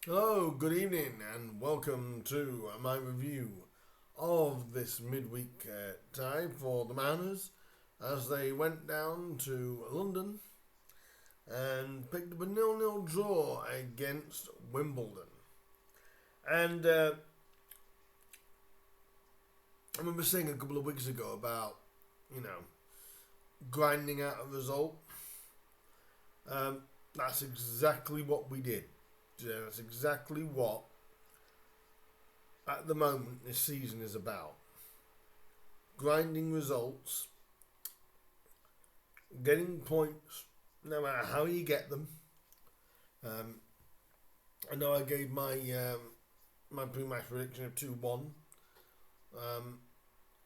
Hello, good evening, and welcome to my review of this midweek tie for the Mariners as they went down to London and picked up a 0-0 draw against Wimbledon. And I remember saying a couple of weeks ago about, grinding out a result. That's exactly what we did. Yeah, that's exactly what, at the moment, this season is about. Grinding results, getting points, no matter how you get them. I know I gave my pre-match prediction of 2-1,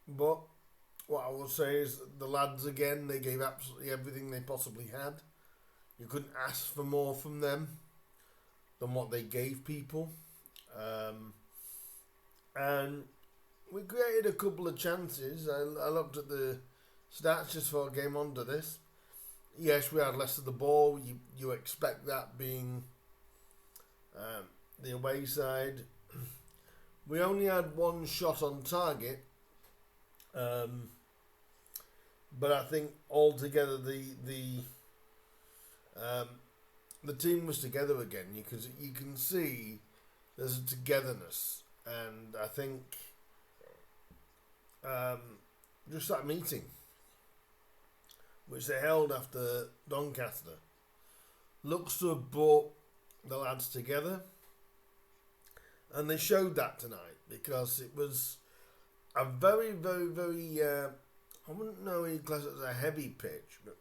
but what I will say is the lads again, they gave absolutely everything they possibly had. You couldn't ask for more from them than what they gave people. And we created a couple of chances. I looked at the stats just for a game under this. Yes, we had less of the ball. You expect that being the away side. We only had one shot on target. But I think altogether the team was together again. You can see there's a togetherness, and I think just that meeting, which they held after Doncaster, looks to have brought the lads together, and they showed that tonight because it was a very, very, very I wouldn't know he class it as a heavy pitch, but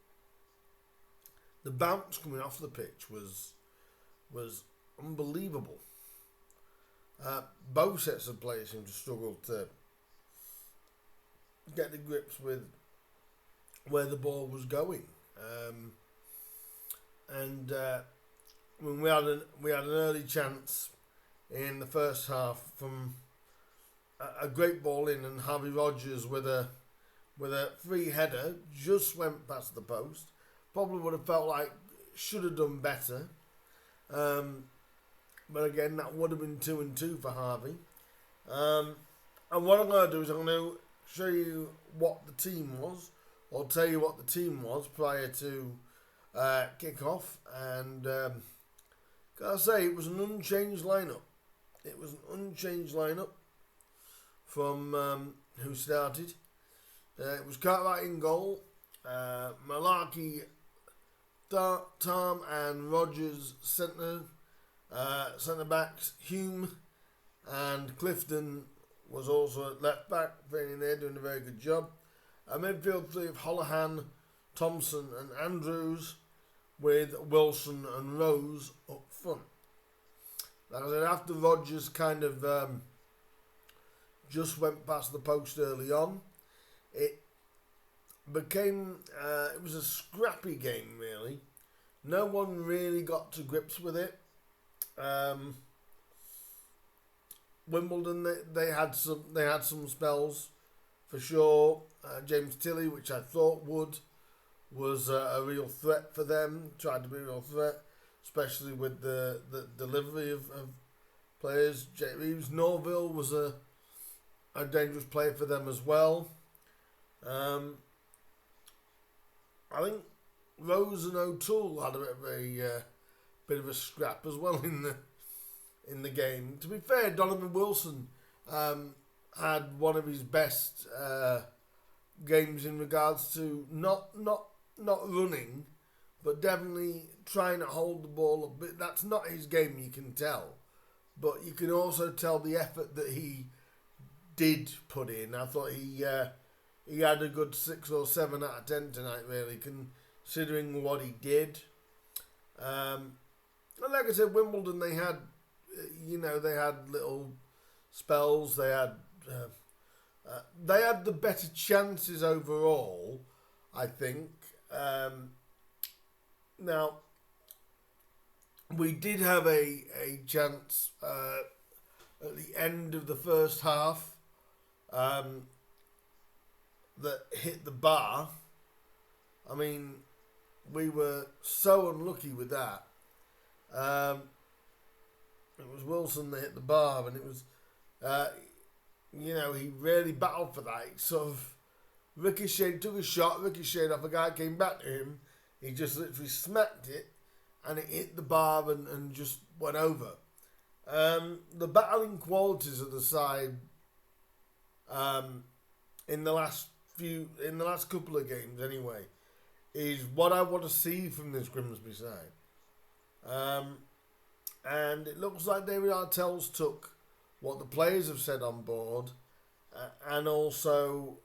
the bounce coming off the pitch was unbelievable. Both sets of players seemed to struggle to get the grips with where the ball was going, and when we had an early chance in the first half from a great ball in, and Harvey Rogers with a free header just went past the post. Probably would have felt like should have done better. But again, that would have been 2-2 for Harvey. And what I'm going to do is I'm going to show you what the team was, or tell you what the team was prior to kick-off. And gotta say, it was an unchanged lineup. It was an unchanged lineup from who started. It was Cartwright in goal. Malarkey, Tom and Rogers centre backs. Hume and Clifton was also at left back, playing there, doing a very good job. A midfield three of Holohan, Thompson and Andrews, with Wilson and Rose up front. Like I said, after Rogers kind of just went past the post early on, it was a scrappy game, really. No one really got to grips with it. Wimbledon, they had some spells for sure. James Tilley, which I thought was a real threat for them. Tried to be a real threat, especially with the delivery of players. Jake Reeves, Norville was a dangerous player for them as well. I think Rose and O'Toole had a bit of a scrap as well in the game. To be fair, Donovan Wilson had one of his best games in regards to not running, but definitely trying to hold the ball a bit. That's not his game, you can tell, but you can also tell the effort that he did put in. I thought he had a good 6 or 7 out of 10 tonight, really, considering what he did. And like I said, Wimbledon, they had little spells. They had the better chances overall, I think. Now, we did have a chance at the end of the first half that hit the bar. I mean, we were so unlucky with that. It was Wilson that hit the bar, and it was, he really battled for that. He sort of ricocheted, took a shot, ricocheted off a guy, came back to him. He just literally smacked it, and it hit the bar and just went over. The battling qualities of the side in the last couple of games anyway is what I want to see from this Grimsby side. And it looks like David Artell's took what the players have said on board, and also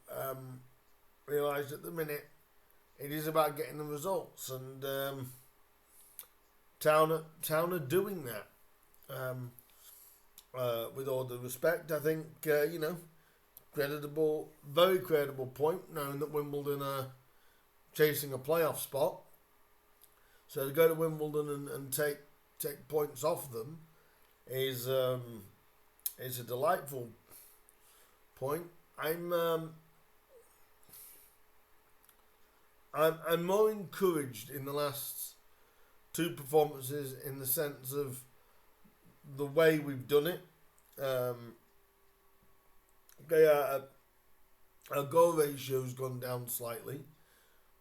realised at the minute it is about getting the results, and Town are doing that. With all due respect, I think very credible point, knowing that Wimbledon are chasing a playoff spot. So to go to Wimbledon and take points off them is a delightful point. I'm more encouraged in the last two performances in the sense of the way we've done it. Our goal ratio's gone down slightly,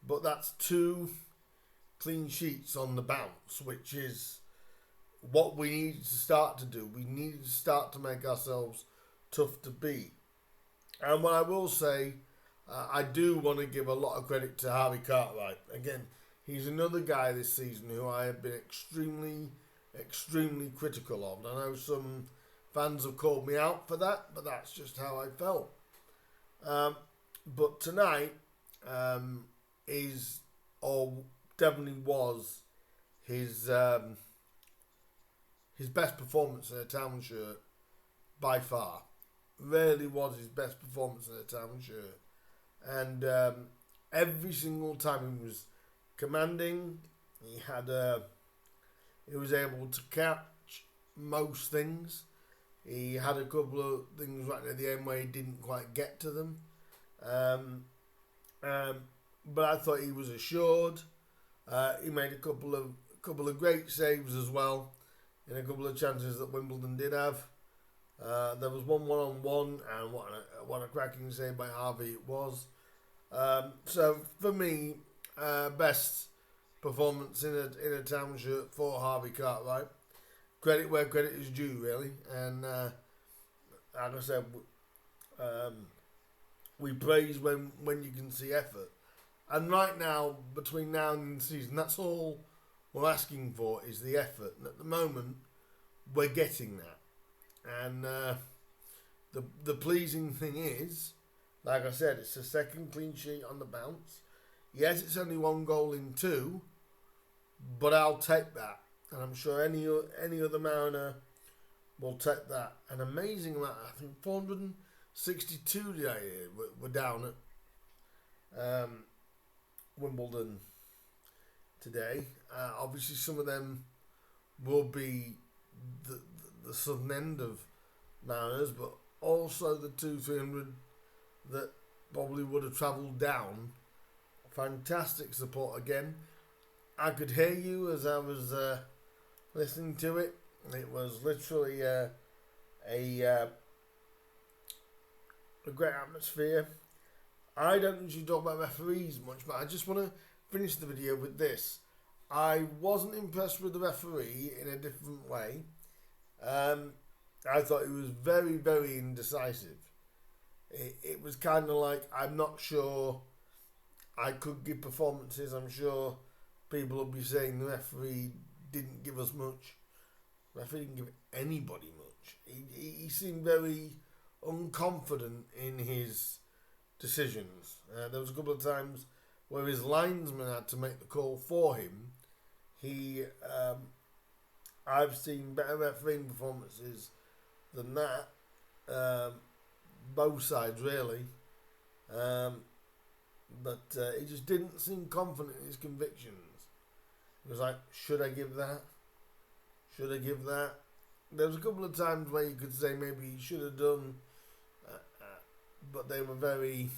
but that's 2 clean sheets on the bounce, which is what we needed to start to do. We needed to start to make ourselves tough to beat. And what I will say, I do want to give a lot of credit to Harvey Cartwright. Again, he's another guy this season who I have been extremely critical of. I know some fans have called me out for that, but that's just how I felt. But tonight is, or definitely was, his best performance in a Town shirt by far. Really was his best performance in a Town shirt. And every single time he was commanding, he was able to catch most things. He had a couple of things right at the end where he didn't quite get to them. But I thought he was assured. He made a couple of great saves as well in a couple of chances that Wimbledon did have. There was one-on-one, and what a cracking save by Harvey it was. So for me, best performance in a Town shirt for Harvey Cartwright. Credit where credit is due, really. And like I said, we praise when you can see effort. And right now, between now and the season, that's all we're asking for is the effort. And at the moment, we're getting that. And the pleasing thing is, like I said, it's the second clean sheet on the bounce. Yes, it's only 1 goal in 2, but I'll take that. And I'm sure any other Mariner will take that. An amazing amount, I think 462 today we're down at Wimbledon today. Obviously, some of them will be the southern end of Mariners, but also the 200-300 that probably would have travelled down. Fantastic support again. I could hear you as I was listening to it. It was literally a great atmosphere. I don't usually talk about referees much, but I just want to finish the video with this. I wasn't impressed with the referee in a different way. I thought he was very, very indecisive. It was kind of like, I'm not sure I could give performances. I'm sure people will be saying the referee didn't give us much. The referee didn't give anybody much. He seemed very unconfident in his decisions. There was a couple of times where his linesman had to make the call for him. I've seen better refereeing performances than that. Both sides really. But he just didn't seem confident in his convictions. It was like, should I give that? Should I give that? There was a couple of times where you could say maybe he should have done, but they were very,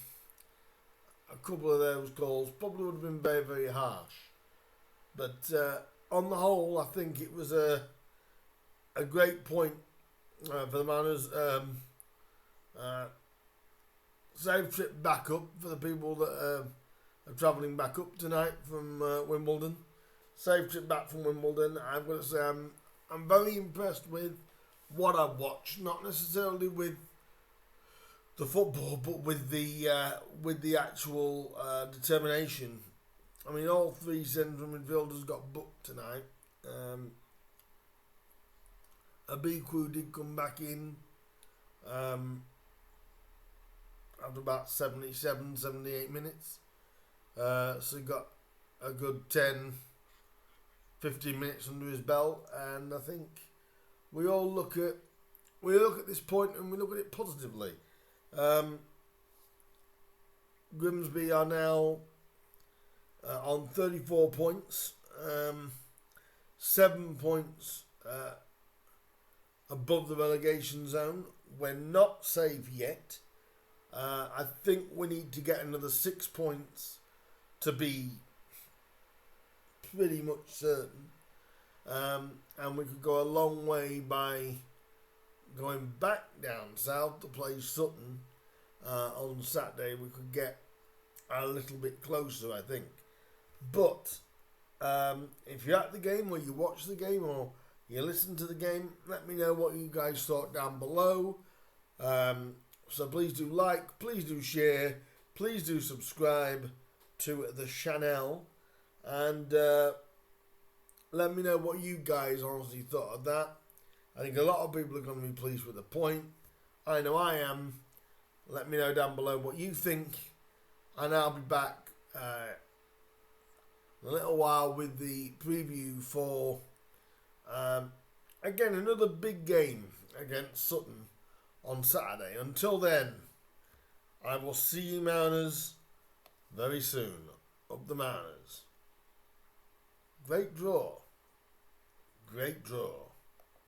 a couple of those calls probably would have been very, very harsh. But on the whole, I think it was a a great point for the Mariners. Safe trip back up for the people that are travelling back up tonight from Wimbledon. Safe trip back from Wimbledon. I've got to say I'm very impressed with what I've watched, not necessarily with the football, but with the actual determination. I mean, all three central midfielders got booked tonight. Abiku did come back in after about 77, 78 minutes. So he got a good 10, 15 minutes under his belt, and I think we all look at this point and we look at it positively. Grimsby are now on 34 points, 7 points above the relegation zone. We're not safe yet. I think we need to get another 6 points to be pretty much certain. And we could go a long way by going back down south to play Sutton on Saturday. We could get a little bit closer, I think. But if you're at the game, or you watch the game, or you listen to the game, let me know what you guys thought down below. So please do like, please do share, please do subscribe to the channel, and let me know what you guys honestly thought of that. I think a lot of people are going to be pleased with the point. I know I am. Let me know down below what you think, and I'll be back in a little while with the preview for again another big game against Sutton on Saturday. Until then, I will see you Mariners very soon. Up the Mariners. Great draw. Great draw.